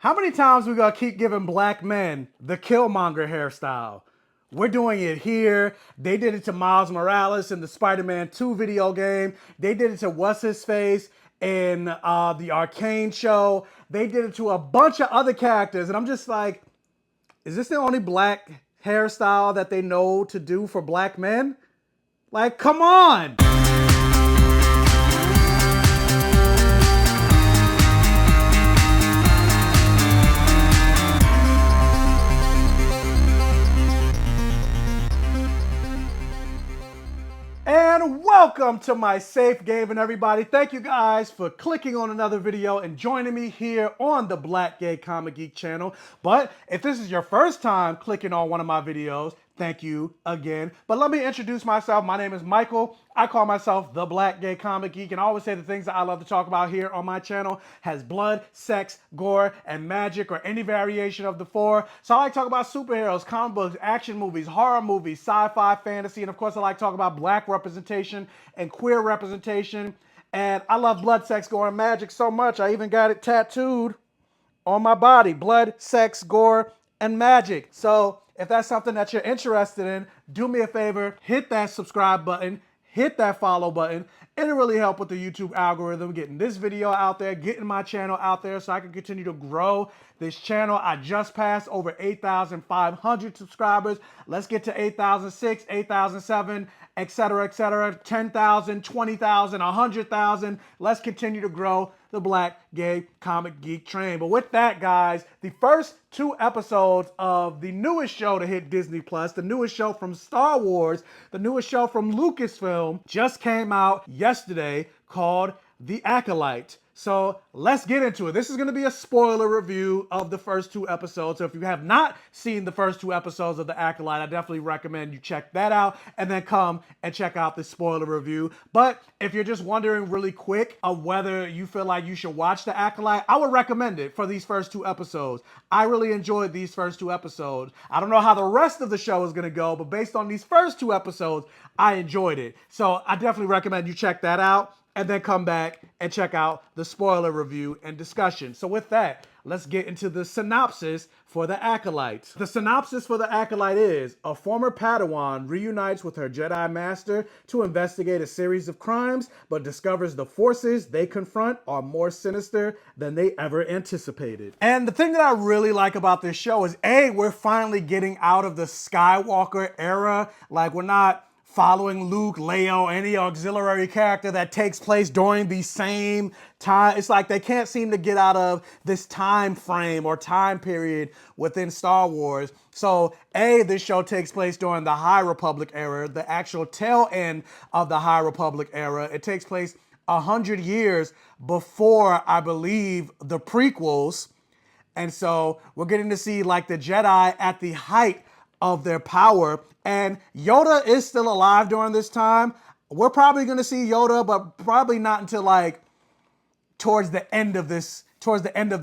How many times we gonna keep giving black men the Killmonger hairstyle? We're doing it here. They did it to Miles Morales in the Spider-Man 2 video game. They did it to What's-His-Face in the Arcane show. They did it to a bunch of other characters. And I'm just like, is this the only black hairstyle that they know to do for black men? Like, come on! And welcome to my safe haven, everybody. Thank you guys for clicking on another video and joining me here on the Black Gay Comic Geek channel. But if this is your first time clicking on one of my videos, thank you again. But let me introduce myself. My name is Michael. I call myself the Black Gay Comic Geek, and I always say the things that I love to talk about here on my channel has blood, sex, gore, and magic, or any variation of the four. So I like to talk about superheroes, comic books, action movies, horror movies, sci-fi, fantasy, and of course I like to talk about black representation and queer representation. And I love blood, sex, gore, and magic so much, I even got it tattooed on my body. Blood, sex, gore, and magic. So if that's something that you're interested in, do me a favor, hit that subscribe button, hit that follow button. It'll really help with the YouTube algorithm, getting this video out there, getting my channel out there so I can continue to grow this channel. I just passed over 8,500 subscribers. Let's get to 8,006, 8,007, etc., 10,000, 20,000, 100,000. Let's continue to grow the Black Gay Comic Geek train. But with that, guys, the first two episodes of the newest show to hit Disney Plus, the newest show from Star Wars, the newest show from Lucasfilm, just came out yesterday, called The Acolyte. So let's get into it. This is going to be a spoiler review of the first two episodes. So if you have not seen the first two episodes of The Acolyte, I definitely recommend you check that out and then come and check out the spoiler review. But if you're just wondering really quick of whether you feel like you should watch The Acolyte, I would recommend it for these first two episodes. I really enjoyed these first two episodes. I don't know how the rest of the show is going to go, but based on these first two episodes, I enjoyed it. So I definitely recommend you check that out and then come back and check out the spoiler review and discussion. So with that, let's get into the synopsis for The Acolyte. The synopsis for The Acolyte is: a former Padawan reunites with her Jedi Master to investigate a series of crimes, but discovers the forces they confront are more sinister than they ever anticipated. And the thing that I really like about this show is, A, we're finally getting out of the Skywalker era. Like, we're not following Luke, Leia, any auxiliary character that takes place during the same time. It's like they can't seem to get out of this time frame or time period within Star Wars. So, A, this show takes place during the High Republic era, the actual tail end of the High Republic era. It takes place 100 years before, I believe, the prequels. And so we're getting to see like the Jedi at the height of their power. And Yoda is still alive during this time. We're probably going to see Yoda, but probably not until like towards the end of this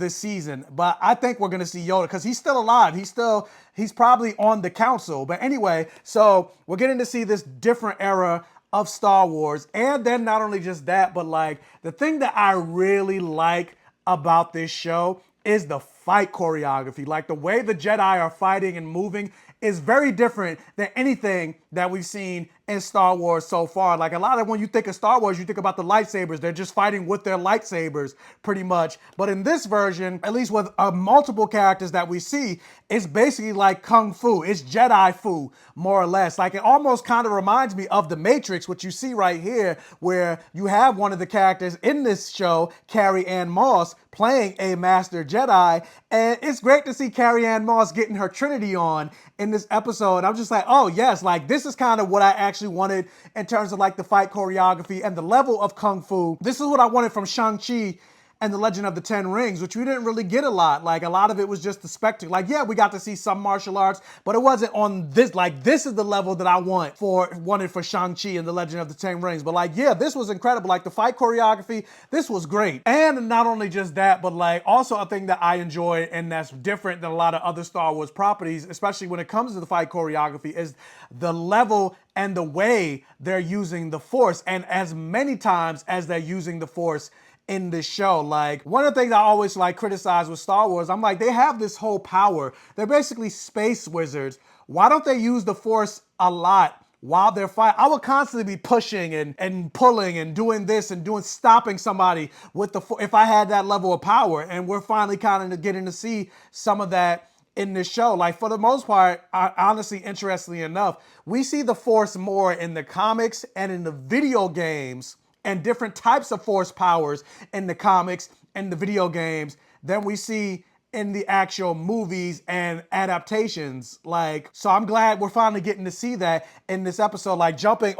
season. But I think we're going to see Yoda because he's still alive. He's probably on the council. But anyway, so we're getting to see this different era of Star Wars. And then not only just that, but like the thing that I really like about this show is the fight choreography. Like the way the Jedi are fighting and moving is very different than anything that we've seen in Star Wars so far. Like a lot of when you think of Star Wars, you think about the lightsabers. They're just fighting with their lightsabers pretty much. But in this version, at least with multiple characters that we see, it's basically like Kung Fu. It's Jedi Fu, more or less. Like it almost kind of reminds me of The Matrix, which you see right here, where you have one of the characters in this show, Carrie-Anne Moss, playing a Master Jedi. And it's great to see Carrie-Anne Moss getting her Trinity on in this episode. I'm just like, oh yes, like this is kind of what I actually wanted in terms of like the fight choreography and the level of Kung Fu. This is what I wanted from Shang-Chi and the Legend of the Ten Rings, which we didn't really get a lot. Like a lot of it was just the spectacle. Like, yeah, we got to see some martial arts, but it wasn't on this. Like, this is the level that I wanted for Shang-Chi and the Legend of the Ten Rings. But like, yeah, this was incredible. Like the fight choreography, this was great. And not only just that, but like also a thing that I enjoy and that's different than a lot of other Star Wars properties, especially when it comes to the fight choreography, is the level and the way they're using the Force. And as many times as they're using the Force in this show. Like, one of the things I always like criticize with Star Wars, I'm like, they have this whole power. They're basically space wizards. Why don't they use the Force a lot while they're fighting? I would constantly be pushing and pulling and doing this and stopping somebody with the if I had that level of power. And we're finally kind of getting to see some of that in this show. Like, for the most part, honestly, interestingly enough, we see the Force more in the comics and in the video games, and different types of Force powers in the comics and the video games than we see in the actual movies and adaptations. Like, so I'm glad we're finally getting to see that in this episode. Like, jumping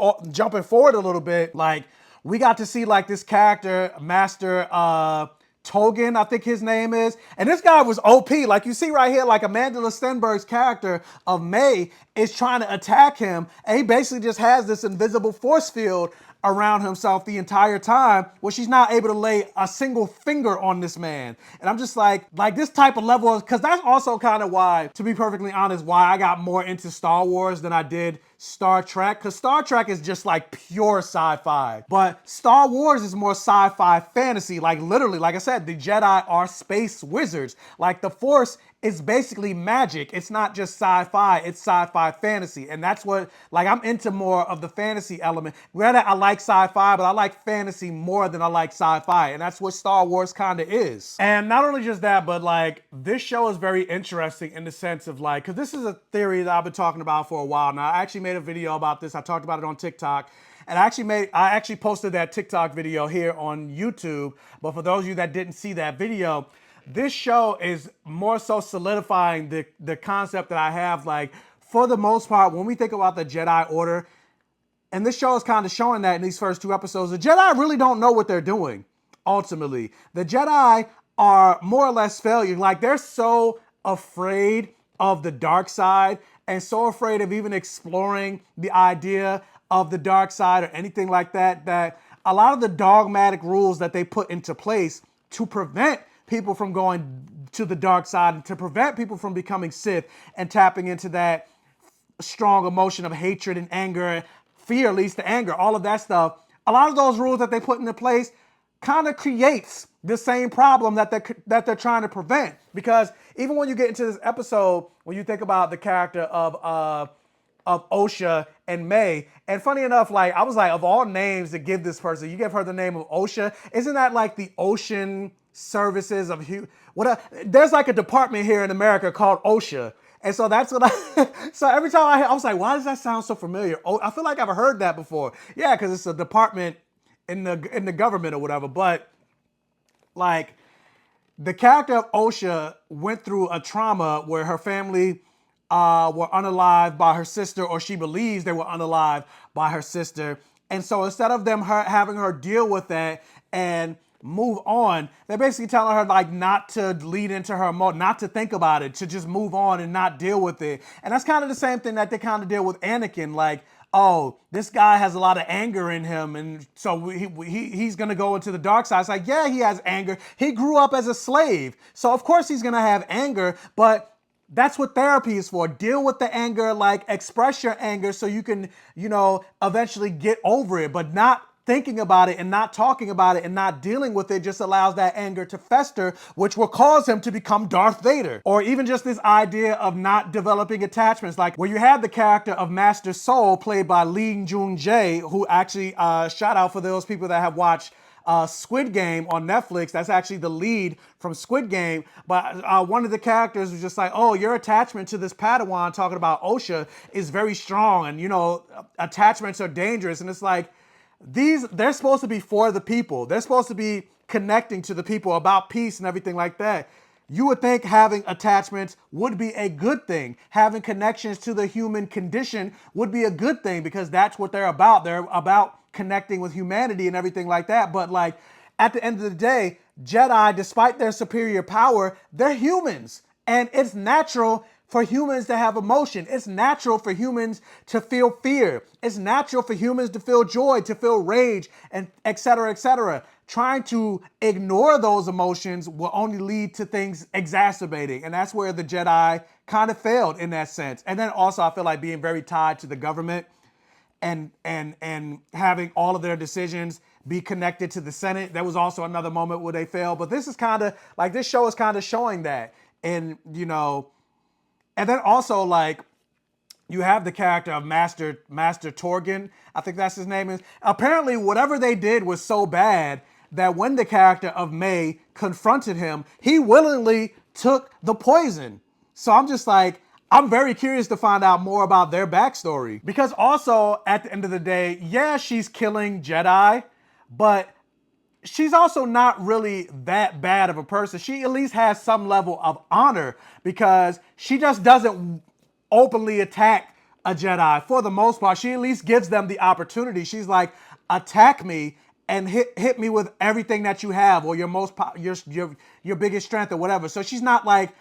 forward a little bit, like, we got to see like this character, Master Togan, I think his name is. And this guy was OP. Like, you see right here, like, Amanda Stenberg's character of May is trying to attack him. And he basically just has this invisible force field around himself the entire time, where she's not able to lay a single finger on this man. And I'm just like this type of level, because that's also kind of why, to be perfectly honest, why I got more into Star Wars than I did Star Trek. Because Star Trek is just like pure sci-fi, but Star Wars is more sci-fi fantasy. Like, literally, like I said, the Jedi are space wizards. Like, the Force is basically magic. It's not just sci-fi, it's sci-fi fantasy. And that's what, like, I'm into more of the fantasy element. Granted, I like sci-fi, but I like fantasy more than I like sci-fi. And that's what Star Wars kind of is. And not only just that, but like, this show is very interesting in the sense of like, because this is a theory that I've been talking about for a while now. I actually made a video about this. I talked about it on TikTok. And I actually posted that TikTok video here on YouTube. But for those of you that didn't see that video, this show is more so solidifying the concept that I have. Like, for the most part, when we think about the Jedi Order, and this show is kind of showing that in these first 2 episodes, the Jedi really don't know what they're doing, ultimately. The Jedi are more or less failures. Like, they're so afraid of the dark side and so afraid of even exploring the idea of the dark side or anything like that, that a lot of the dogmatic rules that they put into place to prevent people from going to the dark side and to prevent people from becoming Sith and tapping into that strong emotion of hatred and anger, fear leads to anger, all of that stuff. A lot of those rules that they put into place kind of creates the same problem that they're trying to prevent. Because even when you get into this episode, when you think about the character of Osha and May, and funny enough, like, I was like, of all names to give this person, you give her the name of Osha. Isn't that like the ocean services of there's like a department here in America called OSHA. And so that's what so every time I was like, why does that sound so familiar? Oh, I feel like I've heard that before. Yeah, because it's a department in the government or whatever. But like, the character of Osha went through a trauma where her family were unalived by her sister, or she believes they were unalived by her sister. And so instead of having her deal with that and move on, they're basically telling her like not to lead into her not to think about it, to just move on and not deal with it. And that's kind of the same thing that they kind of deal with Anakin. Like, oh, this guy has a lot of anger in him, and so he's going to go into the dark side. It's like, yeah, he has anger. He grew up as a slave, so of course he's going to have anger, but that's what therapy is for. Deal with the anger, like, express your anger so you can, eventually get over it, but not thinking about it and not talking about it and not dealing with it just allows that anger to fester, which will cause him to become Darth Vader. Or even just this idea of not developing attachments, like where you have the character of Master Soul played by Lee Jun-jae, who actually, shout out for those people that have watched Squid Game on Netflix. That's actually the lead from Squid Game. But one of the characters was just like, oh, your attachment to this Padawan, talking about Osha, is very strong, and attachments are dangerous. And it's like, they're supposed to be for the people. They're supposed to be connecting to the people about peace and everything like that. You would think having attachments would be a good thing. Having connections to the human condition would be a good thing, because that's what they're about. They're about connecting with humanity and everything like that. But like, at the end of the day, Jedi, despite their superior power, they're humans. And it's natural for humans to have emotion. It's natural for humans to feel fear. It's natural for humans to feel joy, to feel rage, and et cetera, et cetera. Trying to ignore those emotions will only lead to things exacerbating. And that's where the Jedi kind of failed in that sense. And then also, I feel like being very tied to the government and having all of their decisions be connected to the Senate. There was also another moment where they failed, but this is kind of like, this show is kind of showing that. And, you know, and then also like, you have the character of Master Torgan, I think that's his name is. Apparently, whatever they did was so bad that when the character of May confronted him, he willingly took the poison. So I'm just like, I'm very curious to find out more about their backstory. Because also, at the end of the day, yeah, she's killing Jedi, but she's also not really that bad of a person. She at least has some level of honor because she just doesn't openly attack a Jedi for the most part. She at least gives them the opportunity. She's like, attack me and hit me with everything that you have, or your biggest strength or whatever. So she's not like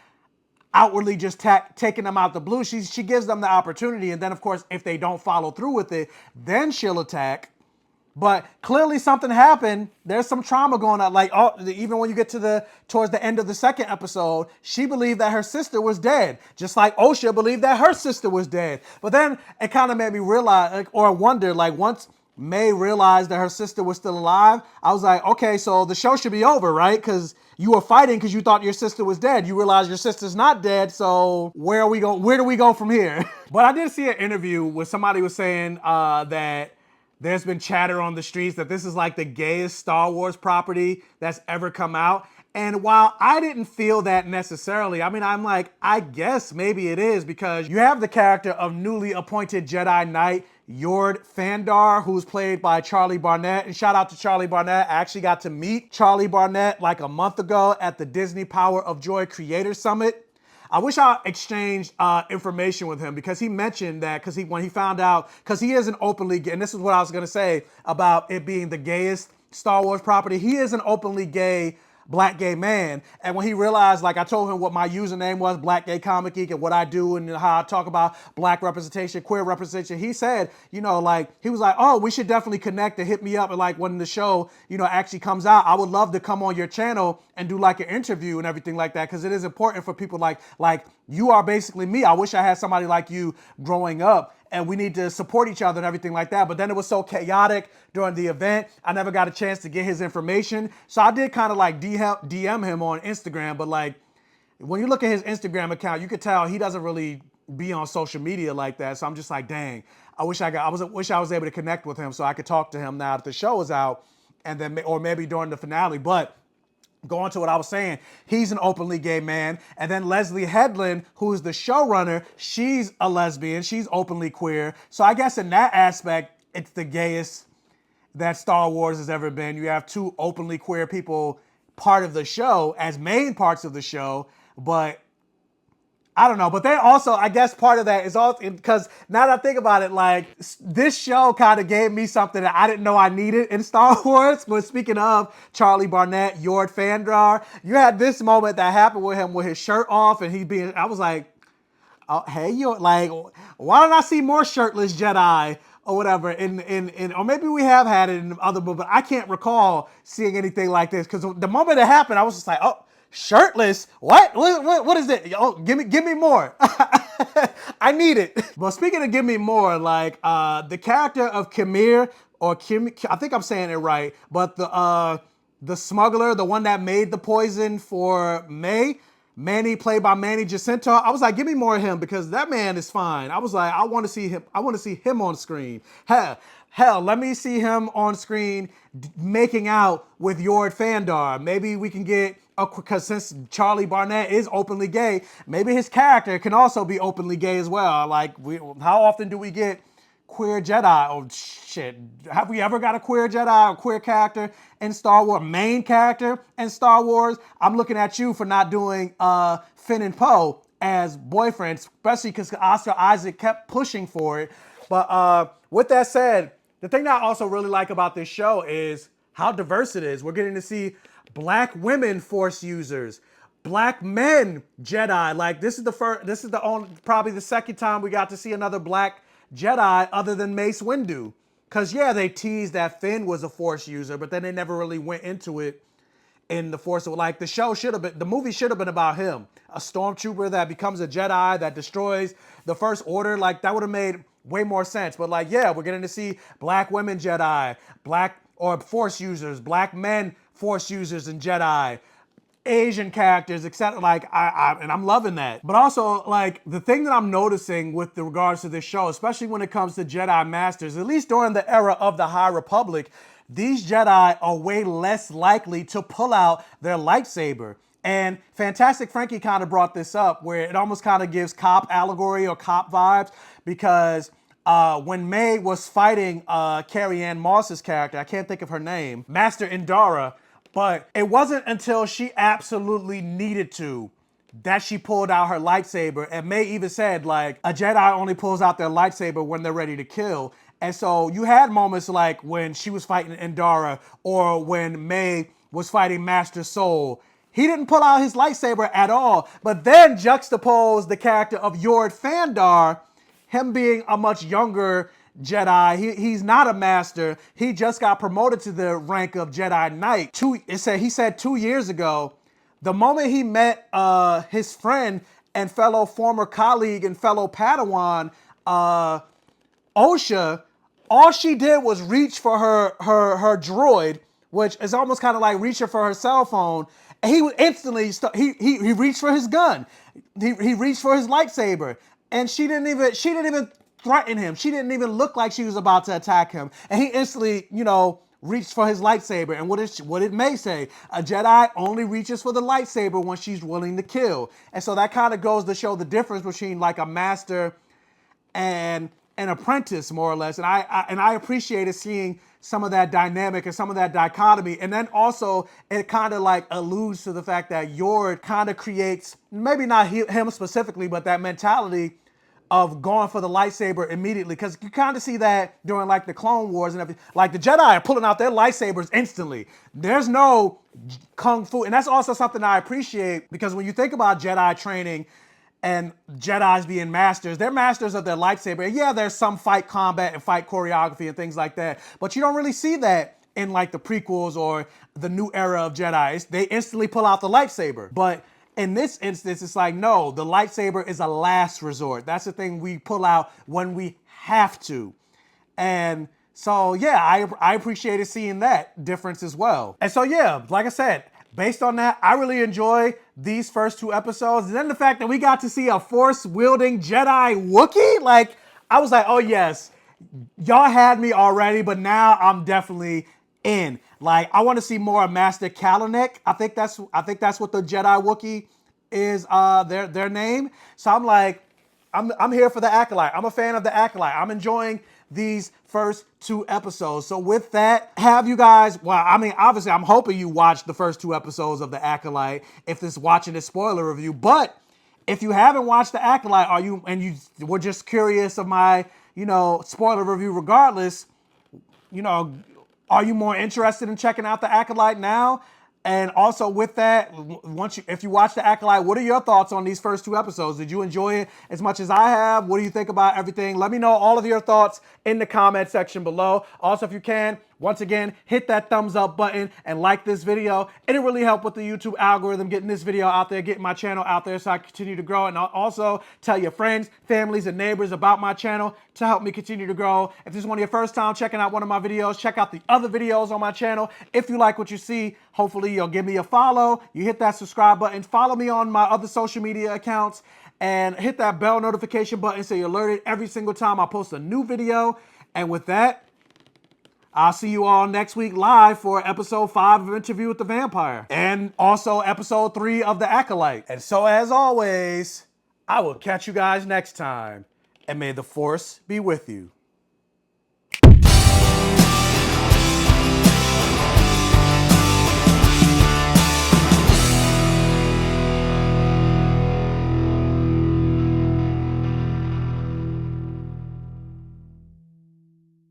outwardly just taking them out the blue. She gives them the opportunity, and then of course if they don't follow through with it, then she'll attack. But clearly something happened. There's some trauma going on. Like, oh, even when you get towards the end of the second episode, she believed that her sister was dead. Just like Osha believed that her sister was dead. But then it kind of made me realize, like, or wonder, like once May realized that her sister was still alive, I was like, okay, so the show should be over, right? Because you were fighting because you thought your sister was dead. You realize your sister's not dead, so where do we go from here? But I did see an interview where somebody was saying that there's been chatter on the streets that this is like the gayest Star Wars property that's ever come out. And while I didn't feel that necessarily, I mean, I'm like, I guess maybe it is, because you have the character of newly appointed Jedi Knight Yord Thandar, who's played by Charlie Barnett. And shout out to Charlie Barnett. I actually got to meet Charlie Barnett like a month ago at the Disney Power of Joy Creator Summit. I wish I exchanged information with him, because he mentioned that when he found out, because he is an openly gay, and this is what I was going to say about it being the gayest Star Wars property. He is an openly gay black gay man. And when he realized, like I told him what my username was, BlackGayComicGeek, and what I do and how I talk about black representation, queer representation, he said, you know, like, he was like, oh, we should definitely connect, and hit me up. And like when the show, you know, actually comes out, I would love to come on your channel and do like an interview and everything like that. Because it is important for people like you are basically me. I wish I had somebody like you growing up, and we need to support each other and everything like that. But then it was so chaotic during the event, I never got a chance to get his information. So I did kind of like DM him on Instagram, but like when you look at his Instagram account, you could tell he doesn't really be on social media like that. So I'm just like, dang, I wish I was able to connect with him so I could talk to him now that the show is out, and then, or maybe during the finale. But going to what I was saying, he's an openly gay man. And then Leslie Headland, who's the showrunner, she's a lesbian. She's openly queer. So I guess in that aspect, it's the gayest that Star Wars has ever been. You have two openly queer people part of the show as main parts of the show. But I don't know, but they also, I guess part of that is also because now that I think about it, like this show kind of gave me something that I didn't know I needed in Star Wars. But speaking of Charlie Barnett, Yord Thandar, you had this moment that happened with him with his shirt off, and I was like, oh, hey, you're like, why don't I see more shirtless Jedi or whatever? Or maybe we have had it in other movies, but I can't recall seeing anything like this, because the moment it happened, I was just like, oh, shirtless? What is it? Oh, give me more. I need it. But speaking of give me more, like the character of Kimir, or Kim, I think I'm saying it right, but the smuggler, the one that made the poison for Manny, played by Manny Jacinto, I was like, give me more of him, because that man is fine. I was like, I want to see him. I want to see him on screen. Hell, let me see him on screen making out with Yord Thandar. Maybe we can get, because since Charlie Barnett is openly gay, maybe his character can also be openly gay as well. Like, how often do we get queer Jedi? Oh shit, have we ever got a queer Jedi or queer character in Star Wars, main character in Star Wars? I'm looking at you for not doing Finn and Poe as boyfriends, especially because Oscar Isaac kept pushing for it. But with that said, the thing that I also really like about this show is how diverse it is. We're getting to see black women Force users, black men Jedi. Like, this is probably the second time we got to see another black Jedi other than Mace Windu. Because, yeah, they teased that Finn was a Force user, but then they never really went into it in the Force. Like, the movie should have been about him. A stormtrooper that becomes a Jedi, that destroys the First Order. Like, that would have made way more sense. But, like, yeah, we're getting to see black women Jedi, black or Force users, black men Force users and Jedi, Asian characters, etc. Like and I'm loving that. But also, like, the thing that I'm noticing with the regards to this show, especially when it comes to Jedi Masters, at least during the era of the High Republic, these Jedi are way less likely to pull out their lightsaber. And Fantastic Frankie kind of brought this up, where it almost kind of gives cop allegory or cop vibes, because when May was fighting Carrie-Anne Moss's character, I can't think of her name, Master Indara, but it wasn't until she absolutely needed to that she pulled out her lightsaber. And May even said, like, a Jedi only pulls out their lightsaber when they're ready to kill. And so you had moments like when she was fighting Indara, or when May was fighting Master Soul. He didn't pull out his lightsaber at all. But then juxtapose the character of Yord Thandar, him being a much younger Jedi. He's not a master. He just got promoted to the rank of Jedi Knight. He said 2 years ago, the moment he met his friend and fellow former colleague and fellow Padawan, Osha, all she did was reach for her droid, which is almost kind of like reaching for her cell phone. And he instantly he reached for his gun. He reached for his lightsaber, and she didn't even threaten him. She didn't even look like she was about to attack him, and he instantly, reached for his lightsaber. And what it may say, a Jedi only reaches for the lightsaber when she's willing to kill. And so that kind of goes to show the difference between like a master and an apprentice, more or less. And I appreciated seeing some of that dynamic and some of that dichotomy. And then also it kind of like alludes to the fact that Yord kind of creates, maybe not him specifically, but that mentality of going for the lightsaber immediately. Because you kind of see that during like the Clone Wars and everything. Like the Jedi are pulling out their lightsabers instantly. There's no kung fu. And that's also something I appreciate, because when you think about Jedi training and Jedis being masters, they're masters of their lightsaber. And yeah, there's some fight combat and fight choreography and things like that, but you don't really see that in like the prequels or the new era of Jedi. They instantly pull out the lightsaber. But in this instance, it's like, no, the lightsaber is a last resort. That's the thing we pull out when we have to. And so, yeah, I appreciated seeing that difference as well. And so, yeah, like I said, based on that, I really enjoy these first 2 episodes. And then the fact that we got to see a Force-wielding Jedi Wookiee, like, I was like, oh yes, y'all had me already, but now I'm definitely in. Like, I want to see more of Master Kalanick. I think that's what the Jedi Wookiee is, their name. So I'm like, I'm here for the Acolyte. I'm a fan of the Acolyte. I'm enjoying these first 2 episodes. So with that, have you guys, well, I mean, obviously I'm hoping you watched the first 2 episodes of the Acolyte if this watching this spoiler review. But if you haven't watched the Acolyte, you were just curious of my, spoiler review regardless, are you more interested in checking out the Acolyte now? And also with that, if you watch the Acolyte, what are your thoughts on these first 2 episodes? Did you enjoy it as much as I have? What do you think about everything? Let me know all of your thoughts in the comment section below. Also, if you can, once again, hit that thumbs up button and like this video. It'll really help with the YouTube algorithm, getting this video out there, getting my channel out there so I continue to grow. And also tell your friends, families, and neighbors about my channel to help me continue to grow. If this is one of your first time checking out one of my videos, check out the other videos on my channel. If you like what you see, hopefully you'll give me a follow. You hit that subscribe button. Follow me on my other social media accounts and hit that bell notification button so you're alerted every single time I post a new video. And with that, I'll see you all next week live for episode 5 of Interview with the Vampire. And also episode 3 of The Acolyte. And so as always, I will catch you guys next time. And may the Force be with you.